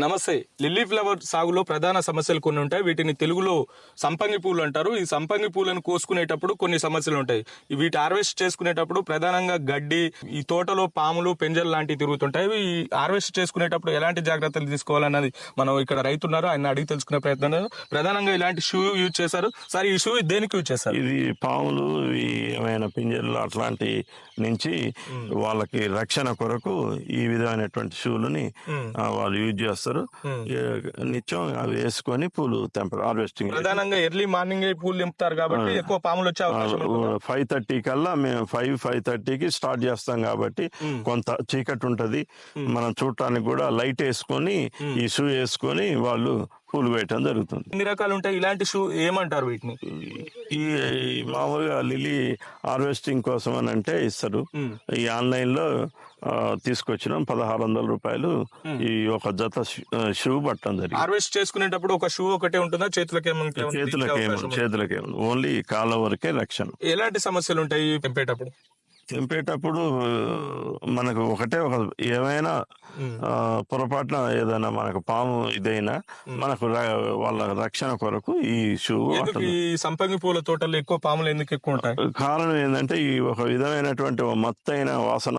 నమస్తే. Lily flower సాగులో ప్రధాన సమస్యలు కొన్ని ఉంటాయి. వీటిని తెలుగులో సంపంగి పూలు అంటారు. ఈ సంపంగి పూలను కోసుకునేటప్పుడు కొన్ని సమస్యలు ఉంటాయి. వీటి హార్వెస్ట్ చేసుకునేటప్పుడు ప్రధానంగా గడ్డి, ఈ తోటలో పాములు, పెంజలు లాంటివి తిరుగుతుంటాయి. ఈ హార్వెస్ట్ చేసుకునేటప్పుడు ఎలాంటి జాగ్రత్తలు తీసుకోవాలన్నది మనం ఇక్కడ రైతున్నారు, ఆయన అడిగి తెలుసుకునే ప్రయత్నం. ప్రధానంగా ఇలాంటి షూ యూజ్ చేశారు. సార్, ఈ షూ దేనికి యూజ్ చేస్తారు? ఇది పాములు, ఏమైనా పింజర్లు అట్లాంటి నుంచి వాళ్ళకి రక్షణ కొరకు ఈ విధమైనటువంటి షూలని వాళ్ళు యూజ్ చేస్తారు. నిత్యం అవి వేసుకొని పూలు తెంపరు, హార్వెస్టింగ్. ప్రధానంగా ఎర్లీ మార్నింగ్ పూలు తెంపుతారు కాబట్టి ఎక్కువ పాములు వచ్చే అవకాశం ఉంటుంది. 5:30 కల్లా మేము 5:30కి స్టార్ట్ చేస్తాం కాబట్టి కొంత చీకటి ఉంటది. మనం చూడటానికి కూడా లైట్ వేసుకొని ఈ షూ వేసుకొని వాళ్ళు పూలు వేయటం జరుగుతుంది. ఎన్ని రకాలు ఉంటాయి ఇలాంటి షూ? ఏమంటారు వీటిని? ఈ మామూలుగా లిల్లీ హార్వెస్టింగ్ కోసం అని అంటే ఇస్తారు. ఈ ఆన్లైన్ లో తీసుకొచ్చినాం. 1600 రూపాయలు ఈ ఒక జత షూ పట్టడం జరిగింది. హార్వెస్ట్ చేసుకునేటప్పుడు ఒక షూ ఒకటే ఉంటుందా? చేతులకే ఓన్లీ కాళ్ళ వరకే రక్షణ. ఎలాంటి సమస్యలు ఉంటాయి తెంపేటప్పుడు మనకు ఒక ఏమైనా పొరపాటున ఏదైనా మనకు పాము ఇదైనా మనకు వాళ్ళ రక్షణ కొరకు ఈ షూ. ఈ సంపంగి పూల తోటల్లో ఎక్కువ పాములు ఎందుకు ఎక్కువ ఉంటాయి? కారణం ఏంటంటే ఈ ఒక విధమైనటువంటి మత్తైన వాసన